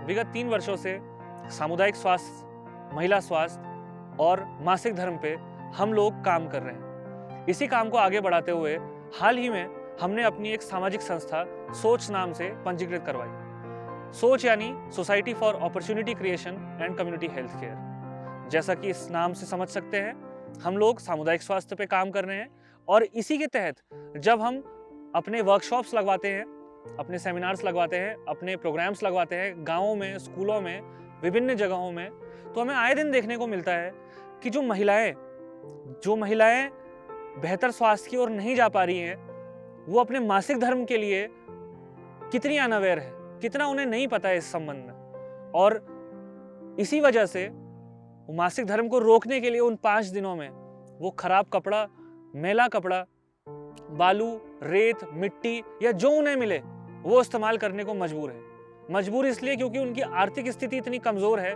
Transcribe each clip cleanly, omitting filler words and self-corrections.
विगत 3 वर्षों से सामुदायिक स्वास्थ्य, महिला स्वास्थ्य और मासिक धर्म पे हम लोग काम कर रहे हैं। इसी काम को आगे बढ़ाते हुए हाल ही में हमने अपनी एक सामाजिक संस्था सोच नाम से पंजीकृत करवाई। सोच यानी society for opportunity creation and community health care. जैसा कि इस नाम से समझ सकते हैं, हम लोग सामुदायिक स्वास्थ्य पे काम कर रहे हैं और इसी के तहत जब हम अपने वर्कशॉप्स लगवाते हैं, अपने सेमिनार्स लगवाते हैं, अपने प्रोग्राम्स लगवाते हैं गाँवों में, स्कूलों में, विभिन्न जगहों में, तो हमें आए दिन देखने को मिलता है कि जो महिलाएं बेहतर स्वास्थ्य की ओर नहीं जा पा रही हैं, वो अपने मासिक धर्म के लिए कितनी अनअवेयर है, कितना उन्हें नहीं पता है इस संबंध में। और इसी वजह से मासिक धर्म को रोकने के लिए उन 5 दिनों में वो खराब कपड़ा, मैला कपड़ा, बालू, रेत, मिट्टी या जो उन्हें मिले वो इस्तेमाल करने को मजबूर है। मजबूर इसलिए क्योंकि उनकी आर्थिक स्थिति इतनी कमजोर है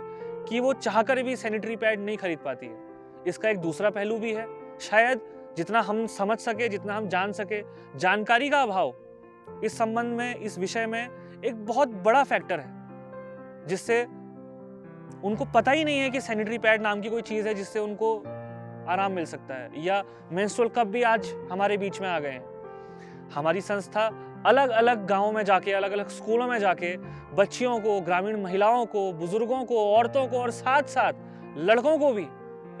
कि वो चाहकर भी सैनिटरी पैड नहीं खरीद पाती है। इसका एक दूसरा पहलू भी है, शायद जितना हम समझ सके, जितना हम जान सके, जानकारी का अभाव इस संबंध में, इस विषय में एक बहुत बड़ा फैक्टर है, जिससे उनको पता ही नहीं है कि सैनिटरी पैड नाम की कोई चीज है जिससे उनको आराम मिल सकता है। या मेंस्ट्रुअल कप भी आज हमारे बीच में आ गए हैं। हमारी संस्था अलग अलग गांवों में जाके, अलग अलग स्कूलों में जाके बच्चियों को, ग्रामीण महिलाओं को, बुजुर्गों को, औरतों को और साथ साथ लड़कों को भी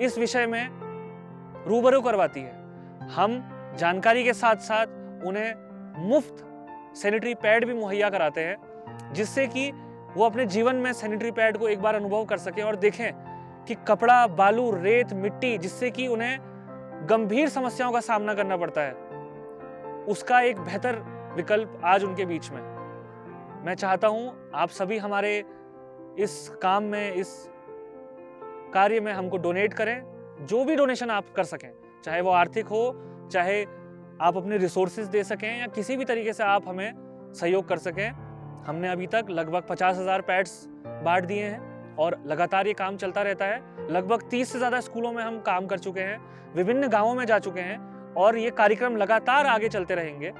इस विषय में रूबरू करवाती है। हम जानकारी के साथ साथ उन्हें मुफ्त सैनिटरी पैड भी मुहैया कराते हैं, जिससे कि वो अपने जीवन में सैनिटरी पैड को एक बार अनुभव कर सकें और देखें कि कपड़ा, बालू, रेत, मिट्टी, जिससे कि उन्हें गंभीर समस्याओं का सामना करना पड़ता है, उसका एक बेहतर विकल्प आज उनके बीच में। मैं चाहता हूं आप सभी हमारे इस काम में, इस कार्य में हमको डोनेट करें। जो भी डोनेशन आप कर सकें, चाहे वो आर्थिक हो, चाहे आप अपने रिसोर्सेज दे सकें या किसी भी तरीके से आप हमें सहयोग कर सकें। हमने अभी तक लगभग 50,000 पैड्स बांट दिए हैं और लगातार ये काम चलता रहता है। लगभग 30 से ज़्यादा स्कूलों में हम काम कर चुके हैं, विभिन्न गांवों में जा चुके हैं और ये कार्यक्रम लगातार आगे चलते रहेंगे।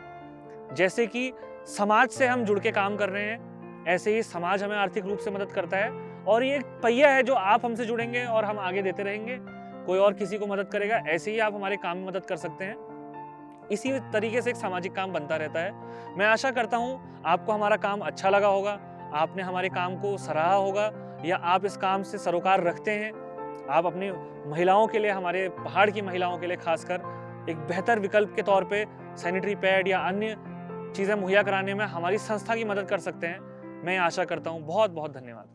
जैसे कि समाज से हम जुड़ के काम कर रहे हैं, ऐसे ही समाज हमें आर्थिक रूप से मदद करता है और ये एक पहिया है जो आप हमसे जुड़ेंगे और हम आगे देते रहेंगे। कोई और किसी को मदद करेगा, ऐसे ही आप हमारे काम में मदद कर सकते हैं। इसी तरीके से एक सामाजिक काम बनता रहता है। मैं आशा करता हूं आपको हमारा काम अच्छा लगा होगा, आपने हमारे काम को सराहा होगा या आप इस काम से सरोकार रखते हैं। आप अपनी महिलाओं के लिए, हमारे पहाड़ की महिलाओं के लिए खासकर एक बेहतर विकल्प के तौर पे सैनिटरी पैड या अन्य चीज़ें मुहैया कराने में हमारी संस्था की मदद कर सकते हैं। मैं आशा करता हूँ। बहुत बहुत धन्यवाद।